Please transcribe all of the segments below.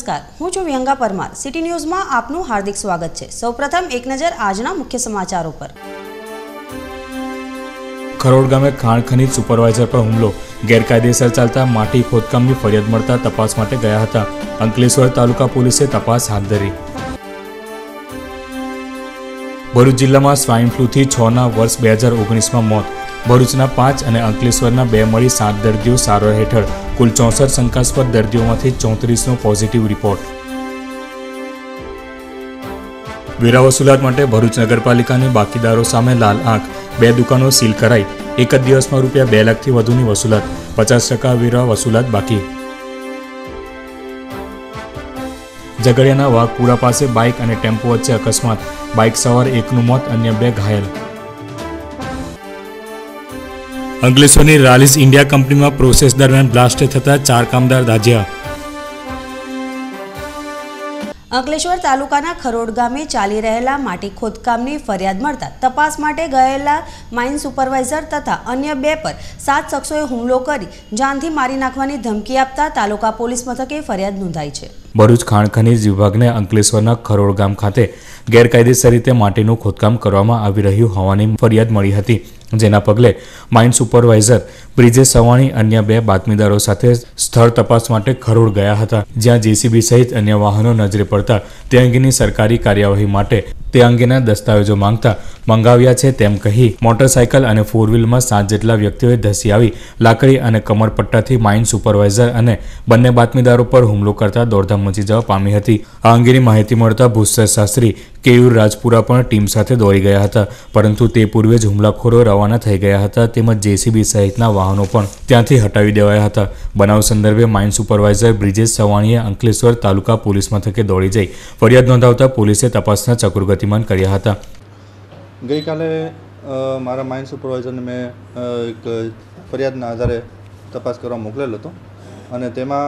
નમસ્કાર, હું છું વિહંગા પરમાર। સિટી ન્યૂઝમાં આપનું હાર્દિક સ્વાગત છે। સૌપ્રથમ એક નજર આજના મુખ્ય સમાચારો પર। ખરોડ ગામે ખાણ ખનીજ સુપરવાઇઝર પર હુમલો, ગેરકાયદેસર ચાલતા માટી ખોદકામની ફરિયાદ મળતા તપાસ માટે ગયા હતા। અંકલેશ્વર તાલુકા પોલીસે તપાસ હાથ ધરી। ભરૂચ જિલ્લામાં સ્વાઇન ફ્લૂથી 6ના વર્ષ 2019માં મોત, ભરૂચના 5 અને અંકલેશ્વરના 2 મળી 7 દર્દીઓ સારવાર હેઠળ। કુલ 64 શંકાસ્પદ દર્દીઓમાંથી 34નો પોઝિટિવ રિપોર્ટ। વેરા વસૂલાત માટે ભરૂચ નગરપાલિકાની બાકીદારો સામે લાલ આંખ, 2 દુકાનો સીલ કરાઈ। એક જ દિવસમાં રૂપિયા 2 લાખથી વધુની વસૂલાત, 50% વેરા વસૂલાત બાકી। ઝઘડિયાના વાઘપુરા પાસે બાઇક અને ટેમ્પો વચ્ચે અકસ્માત, બાઇક સવાર 1નું મોત, અન્ય 2 ઘાયલ। અંકલેશ્વરની રાલીઝ ઇન્ડિયા કંપનીમાં પ્રોસેસ દરમિયાન બ્લાસ્ટ થતા 4 કામદાર દાઝ્યા। અંકલેશ્વર તાલુકાના ખરોડ ગામે ચાલી રહેલા માટી ખોદકામની ફરિયાદ મળતા તપાસ માટે ગયેલા માઇન સુપરવાઇઝર તથા અન્ય 2 પર 7 શખ્સોએ હુમલો કરી જાનથી મારી નાખવાની ધમકી આપતા તાલુકા પોલીસ મથકે ફરિયાદ નોંધાઈ છે। ભરૂચ ખાણ ખનીજ વિભાગને અંકલેશ્વરના ખરોડ ગામ ખાતે ગેરકાયદેસર રીતે માટીનું ખોદકામ કરવામાં આવી રહ્યું હોવાની ફરિયાદ મળી હતી, જેના પગલે માઇન સુપરવાઇઝર બ્રિજેશ સવાણી અન્ય 2 બાતમીદારો સાથે સ્થળ તપાસ માટે ખરોડ ગયા હતા, જ્યાં જેસીબી સહિત અન્ય વાહનો નજરે પડતા તે અંગેની સરકારી કાર્યવાહી માટે તે અંગેના દસ્તાવેજો માંગતા મંગાવ્યા છે તેમ કહી મોટરસાયકલ અને 4 વ્હીલમાં 7 જેટલા વ્યક્તિઓએ ધસી આવી લાકડી અને કમરપટ્ટાથી માઇન સુપરવાઇઝર અને બંને બાતમીદારો પર હુમલો કરતા દોડધામ મચી જવા પામી હતી। આ અંગેની માહિતી મળતા ભૂસ્તર શાસ્ત્રી કેયુર રાજપુરા પણ ટીમ સાથે દોડી ગયા હતા, પરંતુ તે પૂર્વે જ હુમલાખોરો રવાના થઈ ગયા હતા, તેમજ જેસીબી સહિતના વાહનો પણ ત્યાંથી હટાવી દેવાયા હતા। બનાવ સંદર્ભે માઇન સુપરવાઇઝર બ્રિજેશ સવાણીએ અંકલેશ્વર તાલુકા પોલીસ મથકે દોડી જઈ ફરિયાદ નોંધાવતા પોલીસે તપાસના ચક્ર ગતિમાન કર્યા હતા। ગઈકાલે મારા માઇન સુપરવાઇઝરને મેં એક ફરિયાદના આધારે તપાસ કરવા મોકલેલો હતો અને તેમાં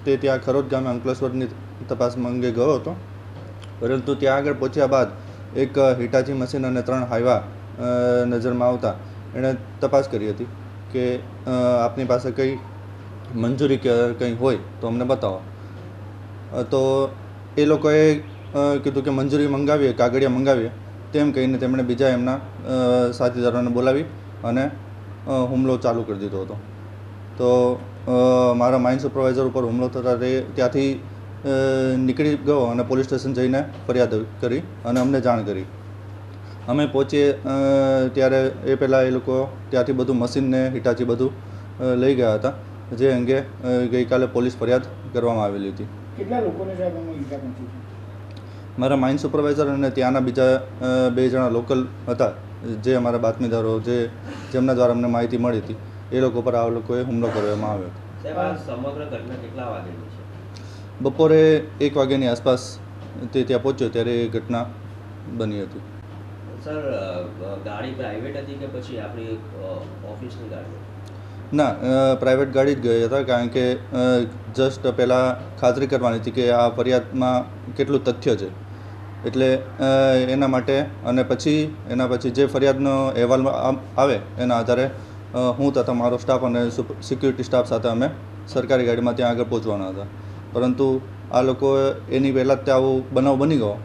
તે ત્યાં ખરોડ ગામે અંકલેશ્વરની તપાસ અંગે ગયો હતો, પરંતુ ત્યાં આગળ પહોંચ્યા બાદ એક હિટાચી મશીન અને 3 હાઈવા નજરમાં આવતા એણે તપાસ કરી હતી કે આપની પાસે કંઈ મંજૂરી કે કંઈ હોય તો અમને બતાવો। તો એ લોકોએ કીધું કે મંજૂરી મંગાવીએ, કાગળિયા મંગાવીએ તેમ કહીને તેમણે બીજા એમના સાથીદારોને બોલાવી અને હુમલો ચાલુ કરી દીધો હતો। તો મારા માઇન સુપરવાઇઝર ઉપર હુમલો થતાં તે ત્યાંથી નીકળી ગયો અને પોલીસ સ્ટેશન જઈને ફરિયાદ કરી અને અમને જાણ કરી। અમે પહોંચીએ ત્યારે એ પહેલાં એ લોકો ત્યાંથી બધું મશીનને હિટાચી બધું લઈ ગયા હતા, જે અંગે ગઈકાલે પોલીસ ફરિયાદ કરવામાં આવેલી હતી। કેટલા લોકોને સાહેબ ઈજા પહોંચી છે? મારા માઇન સુપરવાઇઝર અને ત્યાંના બીજા 2 જણા લોકલ હતા, જે અમારા બાતમીદારો જેમના દ્વારા અમને માહિતી મળી હતી, એ લોકો પર આ લોકોએ હુમલો કરવામાં આવ્યો હતો। સમગ્ર ઘટના કેટલા વાગેની છે? બપોરે 1 વાગ્યાની આસપાસ તે ત્યાં પહોંચ્યો ત્યારે એ ઘટના બની હતી। સર, ગાડી પ્રાઇવેટ હતી કે પછી આપણી ઓફિસની ગાડી? ના, પ્રાઇવેટ ગાડી જ ગઈ હતા, કારણ કે જસ્ટ પહેલાં ખાતરી કરવાની હતી કે આ ફરિયાદમાં કેટલું તથ્ય છે, એટલે એના માટે અને એના પછી જે ફરિયાદનો અહેવાલ આવે એના આધારે હું તથા મારો સ્ટાફ અને સિક્યુરિટી સ્ટાફ સાથે અમે સરકારી ગાડીમાં ત્યાં આગળ પહોંચવાના હતા, પરંતુ આ લોકો એની પહેલાં જ ત્યાં આવો બનાવ બની ગયો,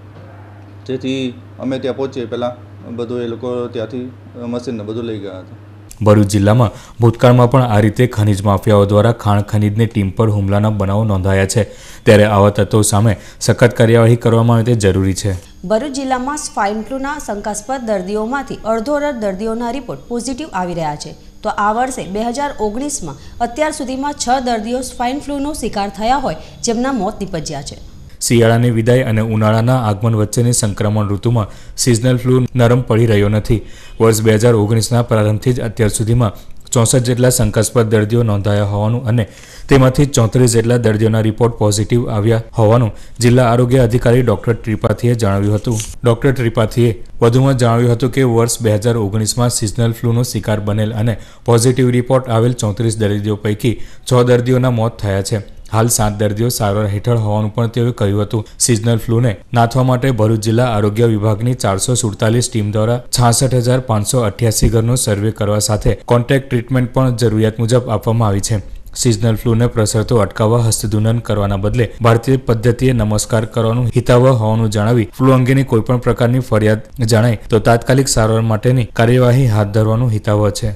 જેથી અમે ત્યાં પહોંચીએ પહેલાં બધું એ લોકો ત્યાંથી મશીનને બધું લઈ ગયા હતા। ભરૂચ જિલ્લામાં ભૂતકાળમાં પણ આ રીતે ખનીજ માફિયાઓ દ્વારા ખાણ ખનીજની ટીમ પર હુમલાના બનાવો નોંધાયા છે, ત્યારે આવા તત્વો સામે સખત કાર્યવાહી કરવામાં આવે તે જરૂરી છે। ભરૂચ જિલ્લામાં સ્વાઇન ફ્લૂના શંકાસ્પદ દર્દીઓમાંથી અડધો દર્દીઓના રિપોર્ટ પોઝિટિવ આવી રહ્યા છે, તો આ વર્ષે 2019માં અત્યાર સુધીમાં 6 દર્દીઓ સ્વાઇન ફ્લૂનો શિકાર થયા હોય, જેમના મોત નિપજ્યા છે। શિયાળાની વિદાય અને ઉનાળાના આગમન વચ્ચેની સંક્રમણ ઋતુમાં સિઝનલ ફ્લૂ નરમ પડી રહ્યો નથી। વર્ષ 2019ના પ્રારંભથી જ અત્યાર સુધીમાં 64 જેટલા શંકાસ્પદ દર્દીઓ નોંધાયા હોવાનું અને તેમાંથી 34 જેટલા દર્દીઓના રિપોર્ટ પોઝિટિવ આવ્યા હોવાનું જિલ્લા આરોગ્ય અધિકારી ડોક્ટર ત્રિપાઠીએ જણાવ્યું હતું। ડોક્ટર ત્રિપાઠીએ વધુમાં જણાવ્યું હતું કે વર્ષ 2019માં સિઝનલ ફ્લૂનો શિકાર બનેલ અને પોઝિટિવ રિપોર્ટ આવેલ 34 દર્દીઓ પૈકી 6 દર્દીઓના મોત થયા છે। હાલ 7 દર્દીઓ સારવાર હેઠળ હોવાનું પણ તેઓએ કહ્યું હતું। સિઝનલ ફ્લૂને નાથવા માટે ભરૂચ જિલ્લા આરોગ્ય વિભાગની 447 ટીમ દ્વારા 66,588 ઘરનો સર્વે કરવા સાથે કોન્ટેક્ટ ટ્રીટમેન્ટ પણ જરૂરિયાત મુજબ આપવામાં આવી છે। સિઝનલ ફ્લૂને પ્રસરતો અટકાવવા હસ્તધૂનન કરવાના બદલે ભારતીય પદ્ધતિએ નમસ્કાર કરવાનું હિતાવહ હોવાનું જણાવી ફ્લૂ અંગેની કોઈપણ પ્રકારની ફરિયાદ જણાય તો તાત્કાલિક સારવાર માટેની કાર્યવાહી હાથ ધરવાનું હિતાવહ છે.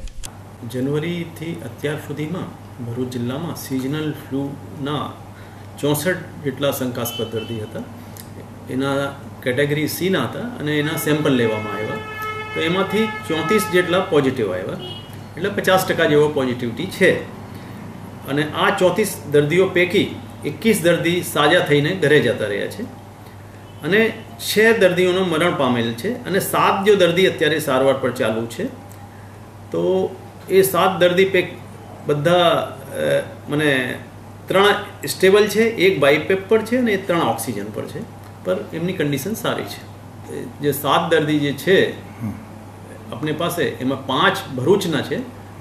જનવરીથી અત્યાર સુધીમાં ભરૂચ જિલ્લામાં સિઝનલ ફ્લૂના 64 જેટલા શંકાસ્પદ દર્દી હતા. એના કેટેગરી સીના હતા અને એના સેમ્પલ લેવામાં આવ્યા તો એમાંથી 34 જેટલા પોઝિટિવ આવ્યા, એટલે 50% જેવો પોઝિટિવિટી છે. અને આ 34 દર્દીઓ પૈકી 21 દર્દી સાજા થઈને ઘરે જતા રહ્યા છે અને 6 દર્દીઓનો મરણ પામેલ છે અને 7 જો દર્દી અત્યારે સારવાર પર ચાલુ છે. તો એ 7 દર્દી બધા 3 સ્ટેબલ છે, 1 બાયપેપ પર છે અને 3 ઓક્સિજન પર છે, પર એમની કન્ડિશન સારી છે. જે 7 દર્દી જે છે આપણી પાસે એમાં 5 ભરૂચના છે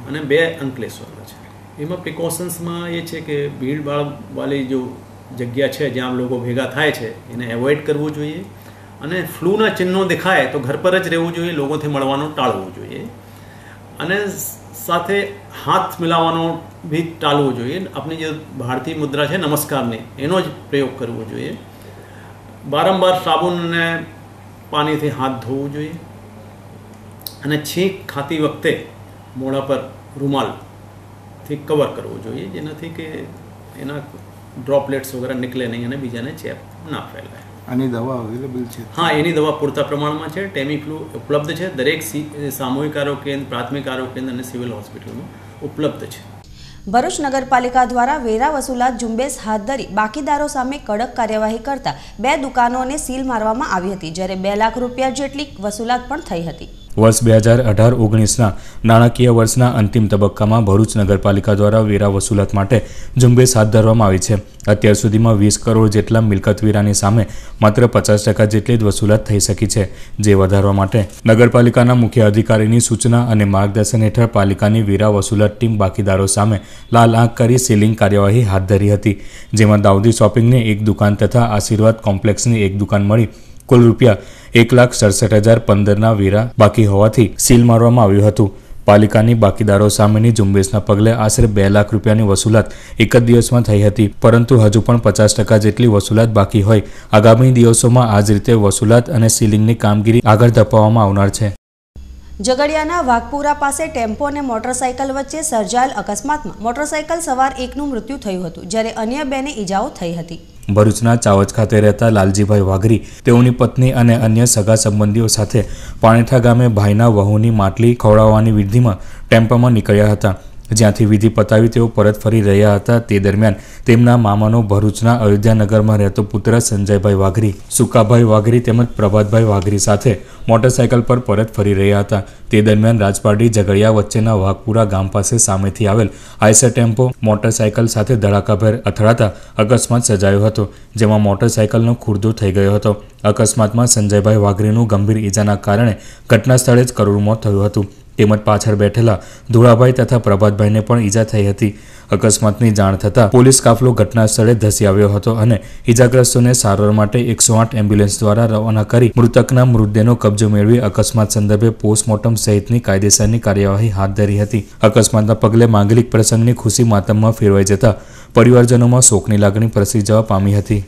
અને 2 અંકલેશ્વરના છે. એમાં પ્રિકોશન્સમાં એ છે કે ભીડભાડવાળી જો જગ્યા છે જ્યાં લોકો ભેગા થાય છે એને એવોઇડ કરવું જોઈએ અને ફ્લૂના ચિહ્નો દેખાય તો ઘર પર જ રહેવું જોઈએ, લોકોથી મળવાનું ટાળવું જોઈએ અને સાથે હાથ મિલાવવાનો બી ટાળવું જોઈએ. આપણી જે ભારતીય મુદ્રા છે નમસ્કારની એનો જ પ્રયોગ કરવો જોઈએ. વારંવાર સાબુન અને પાણીથી હાથ ધોવું જોઈએ અને છીંક ખાતી વખતે મોઢા પર રૂમાલથી કવર કરવું જોઈએ, જેનાથી કે એના ડ્રોપલેટ્સ વગેરે નીકળે નહીં અને બીજાને ચેપ ના ફેલાય. આની દવા અવેલેબલ છે? હા, એની દવા પૂરતા પ્રમાણમાં છે. ટેમીફ્લુ ઉપલબ્ધ છે દરેક સામૂહિક આરોગ્ય કેન્દ્ર, પ્રાથમિક આરોગ્ય કેન્દ્ર અને સિવિલ હોસ્પિટલમાં ઉપલબ્ધ છે. ભરૂચ નગરપાલિકા દ્વારા વેરા વસૂલાત ઝુંબેશ હાથ ધરી બાકીદારો સામે કડક કાર્યવાહી કરતા 2 દુકાનોને સીલ મારવામાં આવી હતી, જ્યારે 2 લાખ રૂપિયા જેટલી વસૂલાત પણ થઈ હતી. વર્ષ 2018-19ના નાણાકીય વર્ષના અંતિમ તબક્કામાં ભરૂચ નગરપાલિકા દ્વારા વેરા વસૂલાત માટે ઝુંબેશ હાથ ધરવામાં આવી છે. અત્યાર સુધીમાં 20 કરોડ જેટલા મિલકત વેરાની સામે માત્ર 50% જેટલી જ વસૂલાત થઈ શકી છે, જે વધારવા માટે નગરપાલિકાના મુખ્ય અધિકારીની સૂચના અને માર્ગદર્શન હેઠળ પાલિકાની વેરા વસૂલાત ટીમ બાકીદારો સામે લાલ આંખ કરી સીલિંગ કાર્યવાહી હાથ ધરી હતી, જેમાં દાઉદી શોપિંગની 1 દુકાન તથા આશીર્વાદ કોમ્પ્લેક્સની 1 દુકાન મળી કુલ રૂપિયા 1,67,015ના વેરા બાકી હોવાથી સીલ મારવામાં આવ્યું હતું. પાલિકાની બાકીદારો સામેની ઝુંબેશના પગલે આશરે 2 લાખ રૂપિયાની વસૂલાત એક જ દિવસમાં થઈ હતી, પરંતુ હજુ પણ 50% જેટલી વસૂલાત બાકી હોય આગામી દિવસોમાં આ જ રીતે વસૂલાત અને સીલિંગની કામગીરી આગળ ધપાવવામાં આવનાર છે. ઝઘડિયાના વાઘપુરા પાસે ટેમ્પો અને મોટરસાઇકલ વચ્ચે સર્જાયેલ અકસ્માતમાં મોટરસાઇકલ સવાર એકનું મૃત્યુ થયું હતું, જ્યારે અન્ય 2ને ઈજાઓ થઈ હતી. ભરૂચના ચાવજ ખાતે રહેતા લાલજીભાઈ વાઘરી તેઓની પત્ની અને અન્ય સગા સંબંધીઓ સાથે પાણીઠા ગામે ભાઈના વહુની માટલી ખવડાવવાની વિધિમાં ટેમ્પોમાં નીકળ્યા હતા, જ્યાંથી વિધિ પતાવી તેઓ પરત ફરી રહ્યા હતા. તે દરમિયાન તેમના મામાનો ભરૂચના અયોધ્યાનગરમાં રહેતો પુત્ર સંજયભાઈ વાઘરી, સુકાભાઈ વાઘરી તેમજ પ્રભાતભાઈ વાઘરી સાથે મોટરસાઇકલ પર પરત ફરી રહ્યા હતા. તે દરમિયાન રાજપારડી ઝઘડિયા વચ્ચેના વાઘપુરા ગામ પાસે સામેથી આવેલ આઈસર ટેમ્પો મોટરસાઇકલ સાથે ધડાકાભેર અથડાતા અકસ્માત સર્જાયો હતો, જેમાં મોટરસાઇકલનો ખુરદો થઈ ગયો હતો. અકસ્માતમાં સંજયભાઈ વાઘરીનું ગંભીર ઈજાના કારણે ઘટના સ્થળે જ કરુણ મોત થયું હતું, તેમજ પાછળ બેઠેલા ધુળાભાઈ તથા પ્રભાતભાઈને પણ ઈજા થઈ હતી. અકસ્માતની જાણ થતાં પોલીસ કાફલો ઘટના સ્થળે ધસી આવ્યો હતો અને ઈજાગ્રસ્તોને સારવાર માટે 108 એમ્બ્યુલન્સ દ્વારા રવાના કરી મૃતકના મૃતદેહનો કબજો મેળવી અકસ્માત સંદર્ભે પોસ્ટમોર્ટમ સહિતની કાયદેસરની કાર્યવાહી હાથ ધરી હતી. અકસ્માતના પગલે માંગલિક પ્રસંગની ખુશી માતમમાં ફેરવાઈ જતા પરિવારજનોમાં શોકની લાગણી પ્રસરી જવા પામી હતી.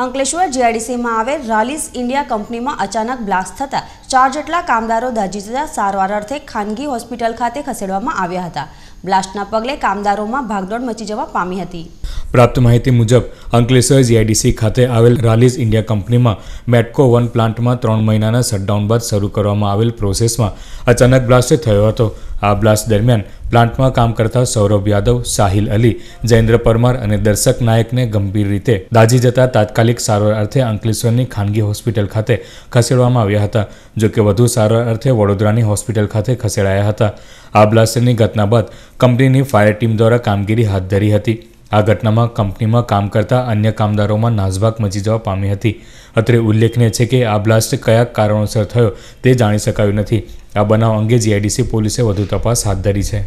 અંકલેશ્વર જીઆઈડીસીમાં આવેલ રાલીઝ ઇન્ડિયા કંપનીમાં અચાનક બ્લાસ્ટ થતાં 4 જેટલા કામદારો દાઝી જતા સારવાર અર્થે ખાનગી હોસ્પિટલ ખાતે ખસેડવામાં આવ્યા હતા. બ્લાસ્ટના પગલે કામદારોમાં ભાગદોડ મચી જવા પામી હતી. પ્રાપ્ત માહિતી મુજબ અંકલેશ્વર જીઆઈડીસી ખાતે આવેલ રાલીઝ ઇન્ડિયા કંપનીમાં મેટકો 1 પ્લાન્ટમાં 3 મહિનાના શટડાઉન બાદ શરૂ કરવામાં આવેલ પ્રોસેસમાં અચાનક બ્લાસ્ટ થયો હતો. આ બ્લાસ્ટ દરમિયાન પ્લાન્ટમાં કામ કરતા સૌરભ યાદવ, સાહિલ અલી, જયેન્દ્ર પરમાર અને દર્શક નાયકને ગંભીર રીતે દાઝી જતા તાત્કાલિક સારવાર અર્થે અંકલેશ્વરની ખાનગી હોસ્પિટલ ખાતે ખસેડવામાં આવ્યા હતા, જોકે વધુ સારવાર અર્થે વડોદરાની હોસ્પિટલ ખાતે ખસેડાયા હતા. આ બ્લાસ્ટની ઘટના બાદ કંપનીની ફાયર ટીમ દ્વારા કામગીરી હાથ ધરી હતી. આ ઘટનામાં કંપનીમાં કામ કરતા અન્ય કામદારોમાં નાસભાગ મચી જવા પામી હતી. અત્રે ઉલ્લેખનીય છે કે આ બ્લાસ્ટ કયા કારણોસર થયો તે જાણી શકાયું નથી. આ બનાવ અંગે જીઆઈડીસી પોલીસે વધુ તપાસ હાથ ધરી છે.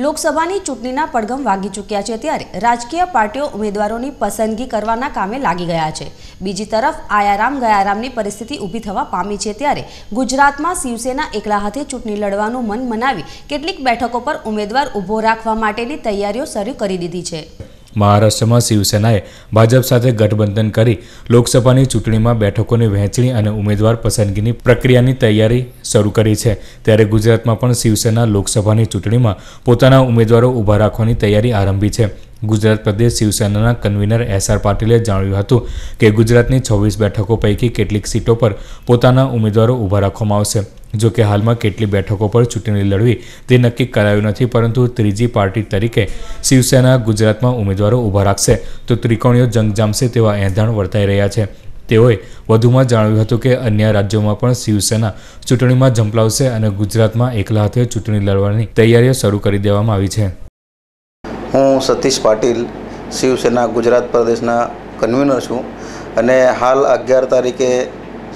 લોકસભાની ચૂંટણીના પડઘમ વાગી ચૂક્યા છે ત્યારે રાજકીય પાર્ટીઓ ઉમેદવારોની પસંદગી કરવાના કામે લાગી ગયા છે. બીજી તરફ આયારામ ગયારામની પરિસ્થિતિ ઊભી થવા પામી છે ત્યારે ગુજરાતમાં શિવસેના એકલા હાથે ચૂંટણી લડવાનું મન મનાવી કેટલીક બેઠકો પર ઉમેદવાર ઊભો રાખવા માટેની તૈયારીઓ શરૂ કરી દીધી છે. મહારાષ્ટ્રમાં શિવસેનાએ ભાજપ સાથે ગઠબંધન કરી લોકસભાની ચૂંટણીમાં બેઠકોની વહેંચણી અને ઉમેદવાર પસંદગીની પ્રક્રિયાની તૈયારી શરૂ કરી છે. ત્યારે ગુજરાતમાં પણ શિવસેના લોકસભાની ચૂંટણીમાં પોતાના ઉમેદવારો ઊભા રાખવાની તૈયારી આરંભી છે. ગુજરાત પ્રદેશ શિવસેનાના કન્વીનર એસ.આર. પાટીલે જણાવ્યું હતું કે ગુજરાતની 26 બેઠકો પૈકી કેટલીક સીટો પર પોતાના ઉમેદવારો ઊભા રાખવામાં આવશે. જો કે હાલમાં કેટલી બેઠકો પર ચૂંટણી લડવી તે નક્કી કરાયું નથી, પરંતુ ત્રીજી પાર્ટી તરીકે શિવસેના ગુજરાતમાં ઉમેદવારો ઊભા રાખશે તો ત્રિકોણીય જંગ જામશે તેવા એંધાણ વર્તાઈ રહ્યા છે. તેઓએ વધુમાં જણાવ્યું હતું કે અન્ય રાજ્યોમાં પણ શિવસેના ચૂંટણીમાં ઝંપલાવશે અને ગુજરાતમાં એકલા હાથે ચૂંટણી લડવાની તૈયારીઓ શરૂ કરી દેવામાં આવી છે. હું સતીશ પાટીલ શિવસેના ગુજરાત પ્રદેશના કન્વીનર છું અને હાલ 11 તારીખે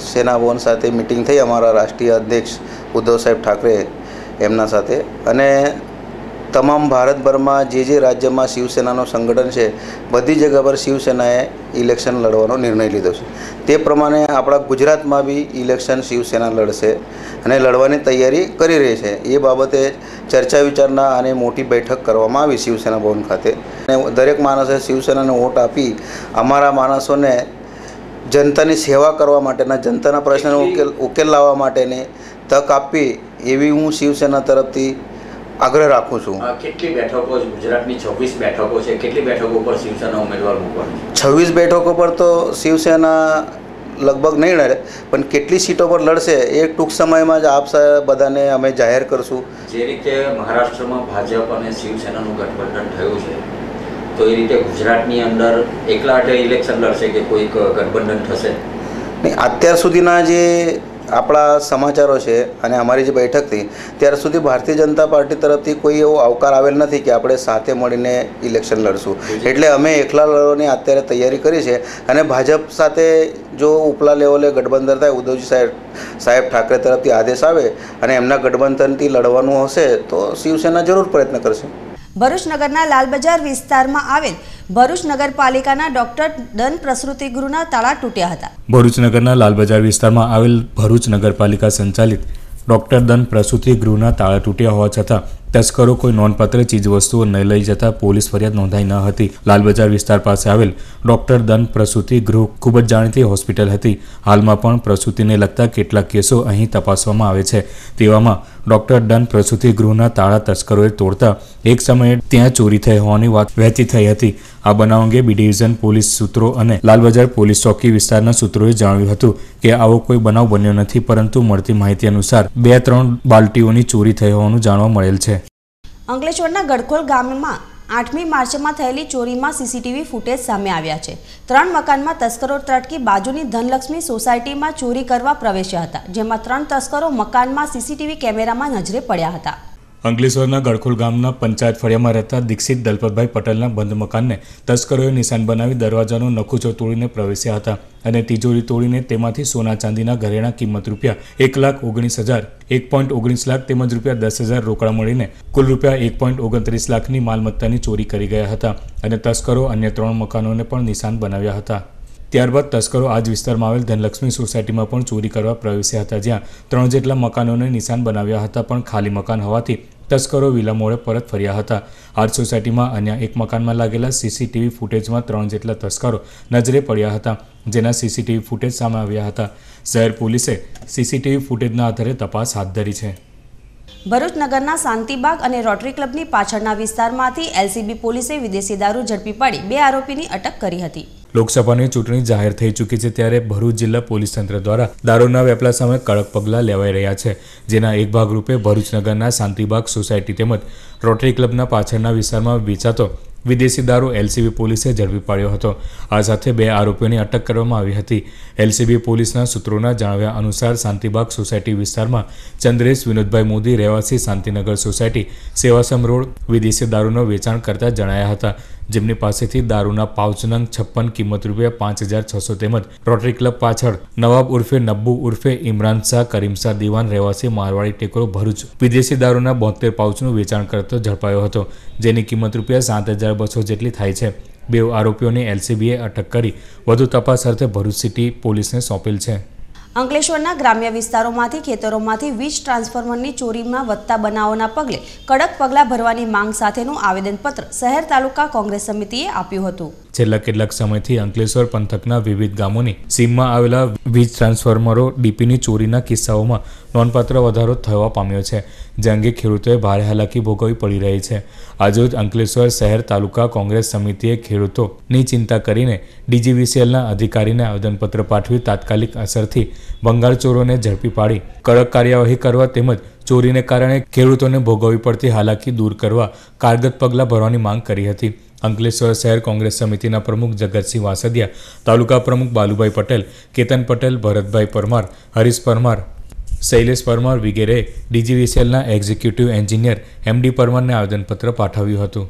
સેના ભવન સાથે મિટિંગ થઈ અમારા રાષ્ટ્રીય અધ્યક્ષ ઉદ્ધવ સાહેબ ઠાકરે એમના સાથે, અને તમામ ભારતભરમાં જે રાજ્યમાં શિવસેનાનું સંગઠન છે બધી જગ્યા પર શિવસેનાએ ઇલેક્શન લડવાનો નિર્ણય લીધો છે. તે પ્રમાણે આપણા ગુજરાતમાં બી ઇલેક્શન શિવસેના લડશે અને લડવાની તૈયારી કરી રહી છે. એ બાબતે ચર્ચા વિચારણા અને મોટી બેઠક કરવામાં આવી શિવસેના ભવન ખાતે, અને દરેક માણસે શિવસેનાને વોટ આપી અમારા માણસોને જનતાની સેવા કરવા માટેના, જનતાના પ્રશ્નનો ઉકેલ લાવવા માટેની તક આપવી એવી હું શિવસેના તરફથી આગ્રહ રાખું છું. કેટલી બેઠકો ગુજરાતની 26 બેઠકો છે, કેટલી બેઠકો પર શિવસેના ઉમેદવાર મૂકવાની? 26 બેઠકો પર તો શિવસેના લગભગ નહીં લડે, પણ કેટલી સીટો પર લડશે એ ટૂંક સમયમાં જ આપ બધાને અમે જાહેર કરશું. જે રીતે મહારાષ્ટ્રમાં ભાજપ અને શિવસેનાનું ગઠબંધન થયું છે, તો એ રીતે ગુજરાતની અંદર એકલા હાથે ઇલેક્શન લડશે કે કોઈક ગઠબંધન થશે? નહીં, અત્યાર સુધીના જે આપણા સમાચારો છે અને અમારી જે બેઠક થઈ ત્યાર સુધી ભારતીય જનતા પાર્ટી તરફથી કોઈ એવો આવકાર આવેલ નથી કે આપણે સાથે મળીને ઇલેક્શન લડશું. એટલે અમે એકલા લડવાની અત્યારે તૈયારી કરી છે, અને ભાજપ સાથે જો ઉપલા લેવલે ગઠબંધન થાય, ઉદ્ધવજી સાહેબ ઠાકરે તરફથી આદેશ આવે અને એમના ગઠબંધનથી લડવાનું હશે તો શિવસેના જરૂર પ્રયત્ન કરશે. ભરૂચ નગરના લાલબજાર વિસ્તારમાં આવેલ ભરૂચ નગરપાલિકાના ડોક્ટર દન પ્રસૂતિ ગૃહના તાળા તૂટ્યા હતા. ભરૂચ નગરના લાલબજાર વિસ્તારમાં આવેલ ભરૂચ નગરપાલિકા સંચાલિત ડોક્ટર દન પ્રસૂતિ ગૃહના તાળા તૂટ્યા હોવા છતાં તસ્કરો કોઈ નોંધપાત્ર ચીજવસ્તુઓ ન લઈ જતા પોલીસ ફરિયાદ નોંધાઈ ન હતી. લાલબજાર વિસ્તાર પાસે આવેલ ડોક્ટર દન પ્રસૂતિ ગૃહ ખૂબ જ જાણીતી હોસ્પિટલ હતી. હાલમાં પણ પ્રસૂતિને લગતા કેટલાક કેસો અહીં તપાસવામાં આવે છે. તેવામાં ડોક્ટર દન પ્રસૂતિ ગૃહના તાળા તસ્કરોએ તોડતા એક સમયે ત્યાં ચોરી થઈ હોવાની વાત વહેતી થઈ હતી. આ બનાવ અંગે બી ડિવિઝન પોલીસ સૂત્રો અને લાલબજાર પોલીસ ચોકી વિસ્તારના સૂત્રોએ જણાવ્યું હતું કે આવો કોઈ બનાવ બન્યો નથી, પરંતુ મળતી માહિતી અનુસાર 2-3 બાલટીઓની ચોરી થઈ હોવાનું જાણવા મળેલ છે. અંકલેશ્વરના ગડખોલ ગામમાં 8મી માર્ચમાં થયેલી ચોરીમાં સીસીટીવી ફૂટેજ સામે આવ્યા છે. 3 મકાનમાં તસ્કરો ત્રટકી બાજુની ધનલક્ષ્મી સોસાયટીમાં ચોરી કરવા પ્રવેશ્યા હતા, જેમાં 3 તસ્કરો મકાનમાં સીસીટીવી કેમેરામાં નજરે પડ્યા હતા. અંકલેશ્વરના ગડખોલ ગામના પંચાયત ફળિયામાં રહેતા દીક્ષિત દલપતભાઈ પટેલના બંધ મકાનને તસ્કરોએ નિશાન બનાવી દરવાજાનો નખુચો તોડીને પ્રવેશ્યા હતા અને તિજોરી તોડીને તેમાંથી સોના ચાંદીના ઘરેણા કિંમત રૂપિયા 1,19,000, 1.19 લાખ તેમજ રૂપિયા 10,000 રોકડા મળીને કુલ રૂપિયા 1.29 લાખની માલમત્તાની ચોરી કરી ગયા હતા અને તસ્કરો અન્ય 3 મકાનોને પણ નિશાન બનાવ્યા હતા. ત્યારબાદ તસ્કરો આ જ વિસ્તારમાં આવેલ ધનલક્ષ્મી સોસાયટીમાં પણ ચોરી કરવા પ્રવેશ્યા હતા, જ્યાં 3 જેટલા મકાનોને નિશાન બનાવ્યા હતા, પણ ખાલી મકાન હોવાથી તસ્કરો વિલા મોડે પરત ફર્યા હતા. આ સોસાયટીમાં અન્ય એક મકાનમાં લાગેલા સીસીટીવી ફૂટેજમાં 3 જેટલા તસ્કરો નજરે પડ્યા હતા, જેના સીસીટીવી ફૂટેજ સામે આવ્યા હતા. શહેર પોલીસે સીસીટીવી ફૂટેજના આધારે તપાસ હાથ ધરી છે. ભરૂચ નગરના શાંતિબાગ અને રોટરી ક્લબની પાછળના વિસ્તારમાંથી એલસીબી પોલીસે વિદેશી દારૂ ઝડપી પાડી 2 આરોપીની અટક કરી હતી. લોકસભાની ચૂંટણી જાહેર થઈ ચૂકી છે, ત્યારે ભરૂચ જિલ્લા પોલીસ તંત્ર દ્વારા દારૂના વેપલા સામે કડક પગલાં લેવાઈ રહ્યા છે, જેના એક ભાગરૂપે ભરૂચ નગરના શાંતિબાગ સોસાયટી તેમજ રોટરી ક્લબના પાછળના વિસ્તારમાં વેચાતો વિદેશી દારૂ એલસીબી પોલીસે ઝડપી પાડ્યો હતો. આ સાથે 2 આરોપીઓની અટક કરવામાં આવી હતી. એલસીબી પોલીસના સૂત્રોના જણાવ્યા અનુસાર શાંતિબાગ સોસાયટી વિસ્તારમાં ચંદ્રેશ વિનોદભાઈ મોદી રહેવાસી શાંતિનગર સોસાયટી સેવાસમ રોડ વિદેશી દારૂનો વેચાણ કરતા જણાયા હતા, જેમની પાસેથી દારૂના પાઉચ નંગ 56 કિંમત ₹5,600 તેમજ રોટરી ક્લબ પાછળ નવાબ ઉર્ફે નબ્બુ ઉર્ફે ઇમરાન શાહ કરીમ શાહ દીવાન રહેવાસી મારવાડી ટેકરો ભરૂચ વિદેશી દારૂના 72 પાઉચનું વેચાણ કરતો ઝડપાયો હતો, જેની કિંમત ₹7,200 જેટલી થાય છે। બે આરોપીઓની એલસીબીએ અટક કરી વધુ તપાસ અર્થે ભરૂચ સિટી પોલીસને સોંપેલ છે। અંકલેશ્વરના ગ્રામ્ય વિસ્તારોમાંથી ખેતરોમાંથી વીજ ટ્રાન્સફોર્મરની ચોરીમાં વધતા બનાવોના પગલે કડક પગલાં ભરવાની માંગ સાથેનું આવેદનપત્ર શહેર તાલુકા કોંગ્રેસ સમિતિએ આપ્યું હતું। છેલ્લા કેટલાક સમયથી અંકલેશ્વર પંથકના વિવિધ ગામોની સીમમાં આવેલા વીજ ટ્રાન્સફોર્મરો ડીપીની ચોરીના કિસ્સાઓમાં નોંધપાત્ર વધારો થવા પામ્યો છે, જે અંગે ખેડૂતોએ ભારે હાલાકી ભોગવવી પડી રહી છે। આજરોજ અંકલેશ્વર શહેર તાલુકા કોંગ્રેસ સમિતિએ ખેડૂતોની ચિંતા કરીને ડીજીવીસીએલના અધિકારીને આવેદનપત્ર પાઠવી તાત્કાલિક અસરથી ભંગાર ચોરોને ઝડપી પાડી કડક કાર્યવાહી કરવા તેમજ ચોરીને કારણે ખેડૂતોને ભોગવવી પડતી હાલાકી દૂર કરવા કારગત પગલાં ભરવાની માંગ કરી હતી। અંકલેશ્વર શહેર કોંગ્રેસ સમિતિના પ્રમુખ જગતસિંહ વાસદિયા, તાલુકા પ્રમુખ બાલુભાઈ પટેલ, કેતન પટેલ, ભરતભાઈ પરમાર, હરીશ પરમાર, શૈલેષ પરમાર વગેરે ડીજીવીસીએલના એક્ઝિક્યુટિવ એન્જિનિયર એમડી પરમારને આવેદનપત્ર પાઠવ્યું હતું।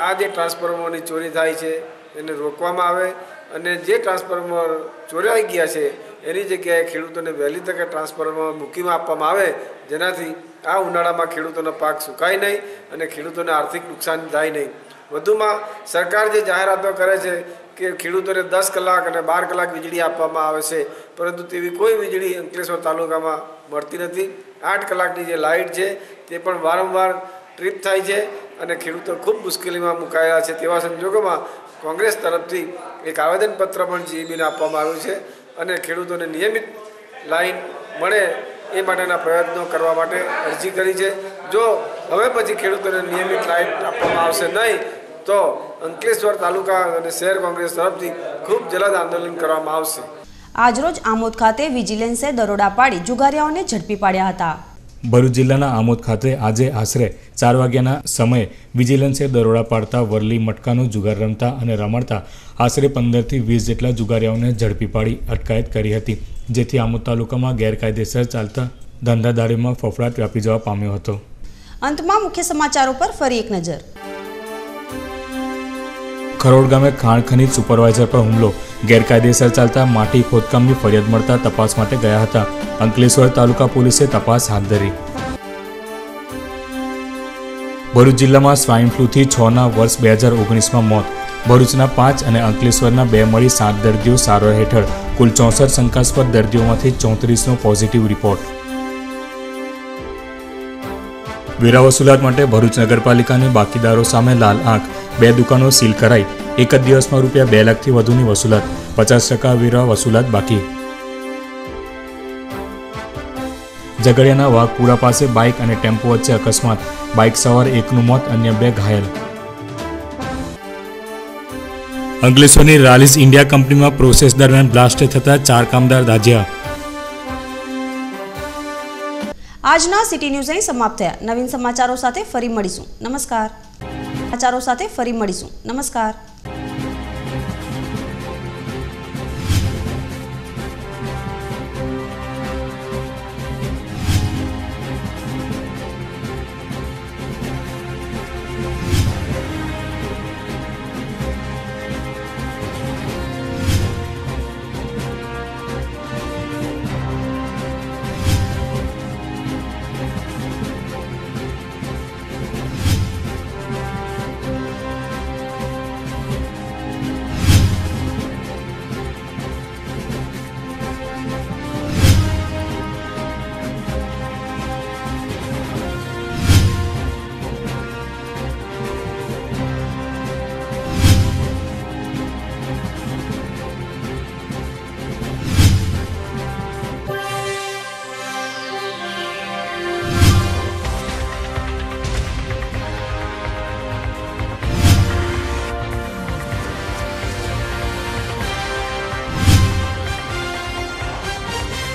આ જે ટ્રાન્સફોર્મરની ચોરી થાય છે એને રોકવામાં આવે અને જે ટ્રાન્સફોર્મર ચોરાઈ ગયા છે એની જગ્યાએ ખેડૂતોને વહેલી તકે ટ્રાન્સફોર્મર મૂકીમાં આપવામાં આવે, જેનાથી આ ઉનાળામાં ખેડૂતોનો પાક સુકાય નહીં અને ખેડૂતોને આર્થિક નુકસાન થાય નહીં। વધુમાં સરકાર જે જાહેરાતો કરે છે કે ખેડૂતોને 10 કલાક અને 12 કલાક વીજળી આપવામાં આવે છે, પરંતુ તેવી કોઈ વીજળી અંકલેશ્વર તાલુકામાં મળતી નથી। 8 કલાકની જે લાઇટ છે તે પણ વારંવાર ટ્રીપ થાય છે અને ખેડૂતો ખૂબ મુશ્કેલીમાં મુકાયેલા છે। તેવા સંજોગોમાં કોંગ્રેસ તરફથી એક આવેદનપત્ર પણ જીઈબીને આપવામાં આવ્યું છે અને ખેડૂતોને નિયમિત લાઇન મળે એ માટેના પ્રયત્નો કરવા માટે અરજી કરી છે। જો હવે પછી ખેડૂતોને નિયમિત લાઇટ આપવામાં આવશે નહીં તો અંકલેશ્વર તાલુકા અને શહેર કોંગ્રેસ તરફથી ખૂબ જલદ આંદોલન કરવામાં આવશે। આજરોજ આમોદ ખાતે વિજિલન્સે દરોડા પાડી જુગારીયાઓને ઝડપી પાડ્યા હતા। ભરૂચ જિલ્લાના આમોદ ખાતે આજે આશરે 4 વાગ્યાના સમયે વિજિલન્સે દરોડા પાડતા વરલી મટકાનો જુગાર રમતા અને રમાડતા આશરે 15 થી 20 જેટલા જુગારીયાઓને ઝડપી પાડી અટકાયત કરી હતી, જેથી આમોદ તાલુકામાં ગેરકાયદેસર ચાલતા ધંધાદારીમાં ફફડાટ વ્યાપી જવા પામ્યો હતો। અંતમાં મુખ્ય સમાચારો પર ફરી એક નજર। ખરોડ ગામે ખાણ ખનીજ સુપરવાઇઝર પર હુમલો, ગેરકાયદેસર ચાલતા માટી ખોદકામની ફરિયાદ મળતા તપાસ માટે ગયા હતા। અંકલેશ્વર તાલુકા પોલીસે તપાસ હાથ ધરી। ભરૂચ જિલ્લામાં સ્વાઇન ફ્લૂથી 6ના વર્ષ 2019માં મોત, ભરૂચના 5 અને અંકલેશ્વરના 2 મળી 7 દર્દીઓ સારવાર હેઠળ, કુલ 64 શંકાસ્પદ દર્દીઓમાંથી 34નો પોઝિટિવ રિપોર્ટ। વેરા વસૂલાત માટે ભરૂચ નગરપાલિકાની બાકીદારો સામે લાલ આંખ, 2 દુકાનો સીલ કરાઈ, એક જ દિવસમાં ₹2 લાખથી વધુની વસૂલાત, 50% વેરા વસૂલાત બાકી। ઝઘડિયાના વાઘપુરા પાસે બાઇક અને ટેમ્પો વચ્ચે અકસ્માત, બાઇક સવાર એકનું મોત, અન્ય 2 ઘાયલ। અંકલેશ્વરની રાલીઝ ઇન્ડિયા કંપનીમાં પ્રોસેસ દરમિયાન બ્લાસ્ટ થતા 4 કામદાર દાઝ્યા। આજના સિટી ન્યૂઝ અહીં સમાપ્ત થયા। નવીન સમાચારો સાથે ફરી મળીશું। નમસ્કાર। સમાચારો સાથે ફરી મળીશું। નમસ્કાર।